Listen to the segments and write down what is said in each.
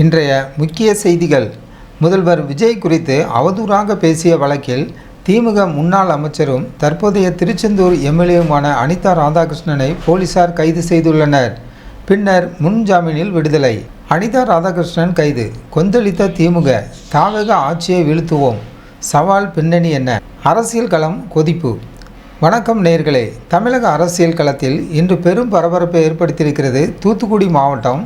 இன்றைய முக்கிய செய்திகள். முதல்வர் விஜய் குறித்து அவதூறாக பேசிய வழக்கில் திமுக முன்னாள் அமைச்சரும் தற்போதைய திருச்செந்தூர் எம்எல்ஏவுமான அனிதா ராதாகிருஷ்ணனை போலீசார் கைது செய்துள்ளனர். பின்னர் முன்ஜாமீனில் விடுதலை. அனிதா ராதாகிருஷ்ணன் கைது. கொந்தளித்த திமுக. தாவக ஆட்சியை வீழ்த்துவோம். சவால் பின்னணி என்ன? அரசியல் களம் கொதிப்பு. வணக்கம் நேயர்களே. தமிழக அரசியல் களத்தில் இன்று பெரும் பரபரப்பை ஏற்படுத்தியிருக்கிறது தூத்துக்குடி மாவட்டம்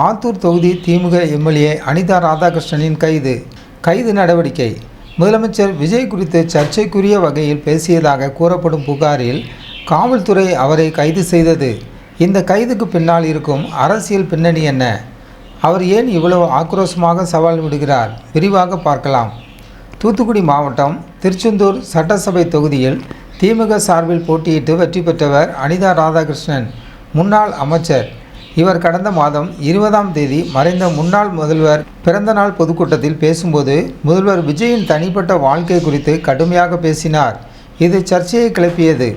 ஆத்தூர் தொகுதி திமுக எம்எல்ஏ அனிதா ராதாகிருஷ்ணனின் கைது நடவடிக்கை. முதலமைச்சர் விஜய் குறித்து சர்ச்சைக்குரிய வகையில் பேசியதாக கூறப்படும் புகாரில் காவல்துறை அவரை கைது செய்தது. இந்த கைதுக்கு பின்னால் இருக்கும் அரசியல் பின்னணி என்ன? அவர் ஏன் இவ்வளவு ஆக்ரோஷமாக சவால் விடுகிறார்? விரிவாக பார்க்கலாம். தூத்துக்குடி மாவட்டம் திருச்செந்தூர் சட்டசபை தொகுதியில் திமுக சார்பில் போட்டியிட்டு வெற்றி பெற்றவர் அனிதா ராதாகிருஷ்ணன், முன்னாள் அமைச்சர். இவர் கடந்த மாதம் 20ஆம் தேதி மறைந்த முன்னாள் முதல்வர் பிறந்தநாள் பொதுக்கூட்டத்தில் பேசும்போது முதல்வர் விஜயின் தனிப்பட்ட வாழ்க்கை குறித்து கடுமையாக பேசினார். இது சர்ச்சையை கிளப்பியது.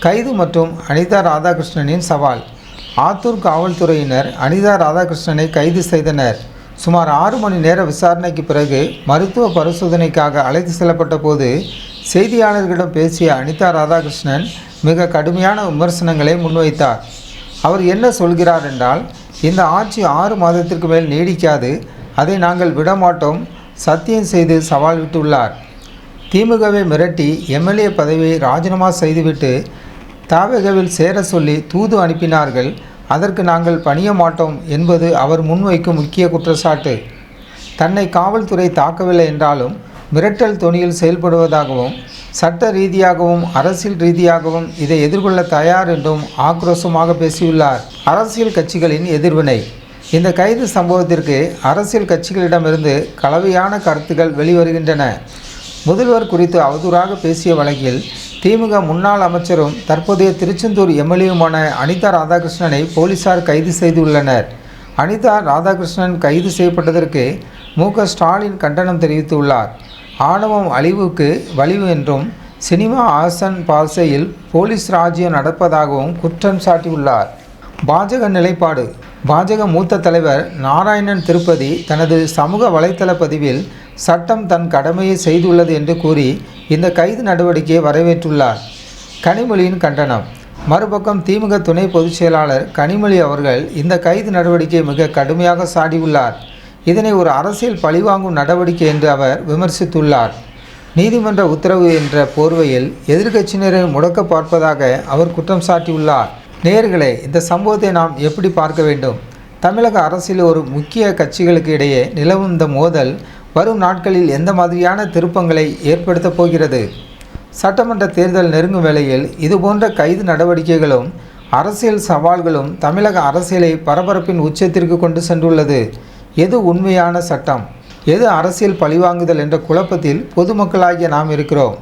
கைது மற்றும் அனிதா ராதாகிருஷ்ணனின் சவால். ஆத்தூர் காவல்துறையினர் அனிதா ராதாகிருஷ்ணனை கைது செய்தனர். சுமார் 6 மணி நேர விசாரணைக்கு பிறகு மருத்துவ பரிசோதனைக்காக அழைத்து செல்லப்பட்ட போது செய்தியாளர்களிடம் பேசிய அனிதா ராதாகிருஷ்ணன் மிக கடுமையான விமர்சனங்களை முன்வைத்தார். அவர் என்ன சொல்கிறார் என்றால், இந்த ஆட்சி 6 மாதத்திற்கு மேல் நீடிக்காது, அதை நாங்கள் விடமாட்டோம், சத்தியம் செய்து சவால் விட்டுள்ளார். திமுகவை மிரட்டி எம்எல்ஏ பதவியை ராஜினாமா செய்துவிட்டு தவேகவில் சேர சொல்லி தூது அனுப்பினார்கள். அதற்கு நாங்கள் பணிய மாட்டோம் என்பது அவர் முன்வைக்கும் முக்கிய குற்றச்சாட்டு. தன்னை காவல்துறை தாக்கவில்லை என்றாலும் மிரட்டல் தொனியில் செயல்படுவதாகவும் சட்ட ரீதியாகவும் அரசியல் ரீதியாகவும் இதை எதிர்கொள்ள தயார் என்றும் ஆக்ரோஷமாக பேசியுள்ளார். அரசியல் கட்சிகளின் எதிர்வினை. இந்த கைது சம்பவத்திற்கு அரசியல் கட்சிகளிடமிருந்து கலவையான கருத்துக்கள் வெளிவருகின்றன. முதல்வர் குறித்து அவதூறாக பேசிய வழக்கில் திமுக முன்னாள் அமைச்சரும் தற்போதைய திருச்செந்தூர் எம்எல்ஏவுமான அனிதா ராதாகிருஷ்ணனை போலீசார் கைது செய்துள்ளனர். அனிதா ராதாகிருஷ்ணன் கைது செய்யப்பட்டதற்கு மு.க.ஸ்டாலின் கண்டனம் தெரிவித்துள்ளார். ஆணவம் அழிவுக்கு வலிவு என்றும் சினிமா ஆசன் பாசையில் போலீஸ் ராஜ்யம் நடப்பதாகவும் குற்றம் சாட்டியுள்ளார். பாஜக நிலைப்பாடு. பாஜக மூத்த தலைவர் நாராயணன் திருப்பதி தனது சமூக வலைத்தள பதிவில் சட்டம் தன் கடமையை செய்துள்ளது என்று கூறி இந்த கைது நடவடிக்கையை வரவேற்றுள்ளார். கனிமொழியின் கண்டனம். மறுபக்கம் திமுக துணை பொதுச் செயலாளர் கனிமொழி அவர்கள் இந்த கைது நடவடிக்கையை மிக கடுமையாக சாடியுள்ளார். இதனை ஒரு அரசியல் பழிவாங்கும் நடவடிக்கை என்று அவர் விமர்சித்துள்ளார். நீதிமன்ற உத்தரவு என்ற போர்வையில் எதிர்க்கட்சியினரை முடக்க பார்ப்பதாக அவர் குற்றம் சாட்டியுள்ளார். நேயர்களே, இந்த சம்பவத்தை நாம் எப்படி பார்க்க வேண்டும்? தமிழக அரசியல் ஒரு முக்கிய கட்சிகளுக்கு இடையே நிலவும் இந்த மோதல் வரும் நாட்களில் எந்த மாதிரியான திருப்பங்களை ஏற்படுத்தப் போகிறது? சட்டமன்ற தேர்தல் நெருங்கும் வேளையில் இதுபோன்ற கைது நடவடிக்கைகளும் அரசியல் சவால்களும் தமிழக அரசியலை பரபரப்பின் உச்சத்திற்கு கொண்டு சென்றுள்ளது. எது உண்மையான சட்டம், எது அரசியல் பழிவாங்குதல் என்ற குழப்பத்தில் பொதுமக்களாகிய நாம் இருக்கிறோம்.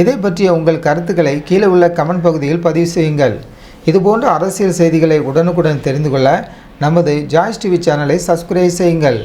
இதை பற்றிய உங்கள் கருத்துக்களை கீழே உள்ள கமெண்ட் பகுதியில் பதிவு செய்யுங்கள். இதுபோன்ற அரசியல் செய்திகளை உடனுக்குடன் தெரிந்து கொள்ள நமது ஜாய்ஸ் டிவி சேனலை சப்ஸ்கிரைப் செய்யுங்கள்.